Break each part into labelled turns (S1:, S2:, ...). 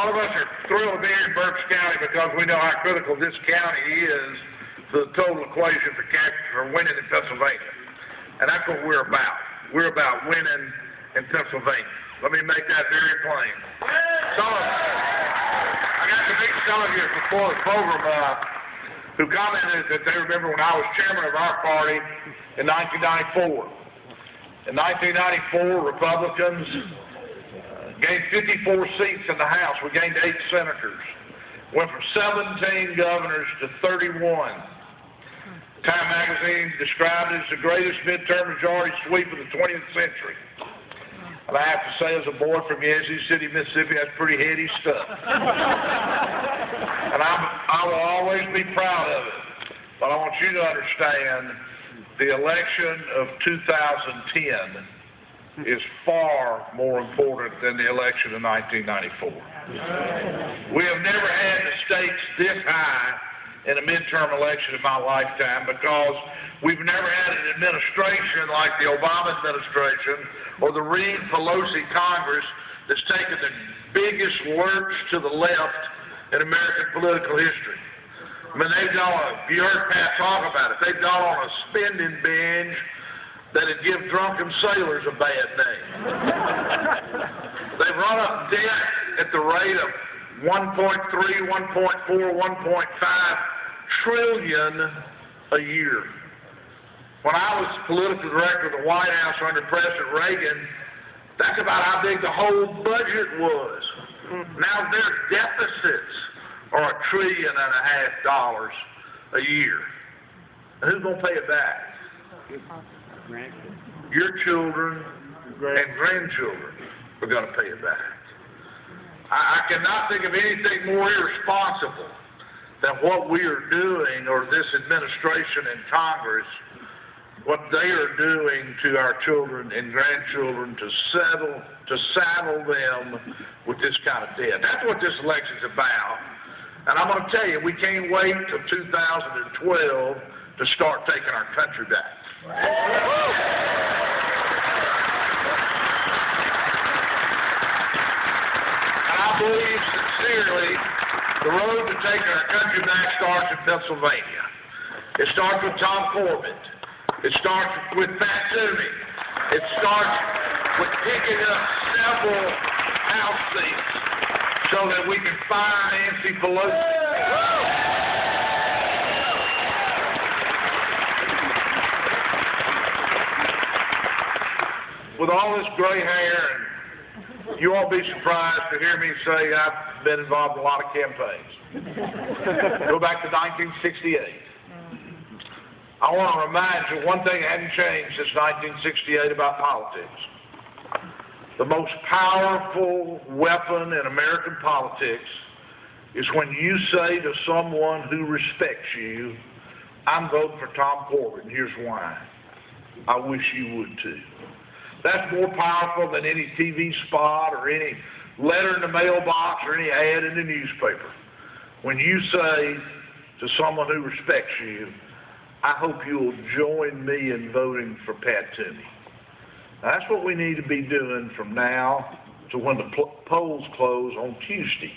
S1: all of us are thrilled to be here in Berks County because we know how critical this county is to the total equation for winning in Pennsylvania. And that's what we're about. We're about winning in Pennsylvania. Let me make that very plain. I got to meet some of you before the program who commented that they remember when I was chairman of our party in 1994. In 1994, Republicans gained 54 seats in the House. We gained 8 senators. Went from 17 governors to 31. Time magazine described it as the greatest midterm majority sweep of the 20th century. And I have to say, as a boy from Yazoo City, Mississippi, that's pretty heady stuff. And I will always be proud of it. But I want you to understand, the election of 2010 is far more important than the election of 1994. We have never had the stakes this high in a midterm election in my lifetime because we've never had an administration like the Obama administration or the Reid-Pelosi Congress that's taken the biggest lurch to the left in American political history. I mean, they've gone, you heard Pat talk about it, they've gone on a spending binge that'd give drunken sailors a bad name. They've run up debt at the rate of 1.3, 1.4, 1.5 trillion a year. When I was political director of the White House under President Reagan, that's about how big the whole budget was. Now their deficits are $1.5 trillion a year. And who's going to pay it back? Your children and grandchildren are going to pay it back. I cannot think of anything more irresponsible than what we are doing, or this administration and Congress, what they are doing to our children and grandchildren to saddle them with this kind of debt. That's what this election's about. And I'm going to tell you, we can't wait till 2012 to start taking our country back. I believe sincerely the road to taking our country back starts in Pennsylvania. It starts with Tom Corbett. It starts with Pat Toomey. It starts with picking up several House seats so that we can fire Nancy Pelosi. With all this gray hair, and you won't be surprised to hear me say I've been involved in a lot of campaigns. Go back to 1968. I want to remind you one thing that hadn't changed since 1968 about politics. The most powerful weapon in American politics is when you say to someone who respects you, I'm voting for Tom Corbett, and here's why. I wish you would too. That's more powerful than any TV spot or any letter in the mailbox or any ad in the newspaper. When you say to someone who respects you, I hope you'll join me in voting for Pat Toomey. Now, that's what we need to be doing from now to when the polls close on Tuesday.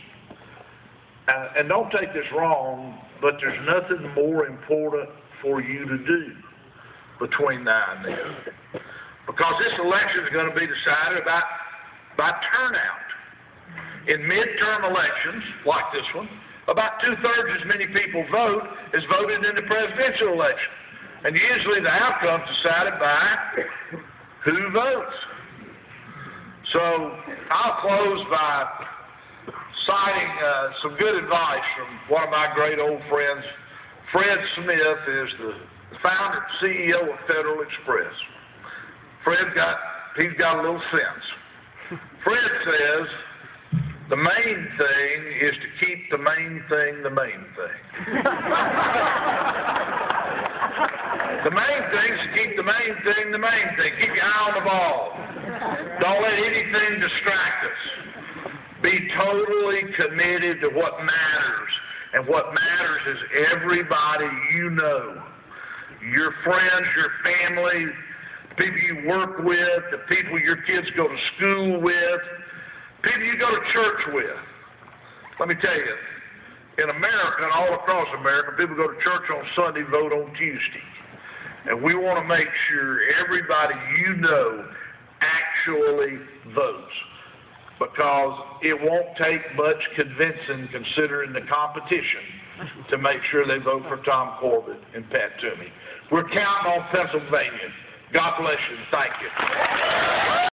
S1: And don't take this wrong, but there's nothing more important for you to do between now and then. Because this election is going to be decided by turnout. In midterm elections, like this one, about 2/3 as many people vote as voted in the presidential election. And usually the outcome's decided by who votes. So I'll close by citing some good advice from one of my great old friends. Fred Smith is the founder and CEO of Federal Express. He's got a little sense. Fred says, the main thing is to keep the main thing the main thing. The main thing is to keep the main thing the main thing. Keep your eye on the ball. Don't let anything distract us. Be totally committed to what matters. And what matters is everybody you know. Your friends, your family, the people you work with, the people your kids go to school with, people you go to church with. let me tell you, in America and all across America, people go to church on Sunday, vote on Tuesday. And we want to make sure everybody you know actually votes, because it won't take much convincing, considering the competition, to make sure they vote for Tom Corbett and Pat Toomey. We're counting on Pennsylvania. God bless you. Thank you.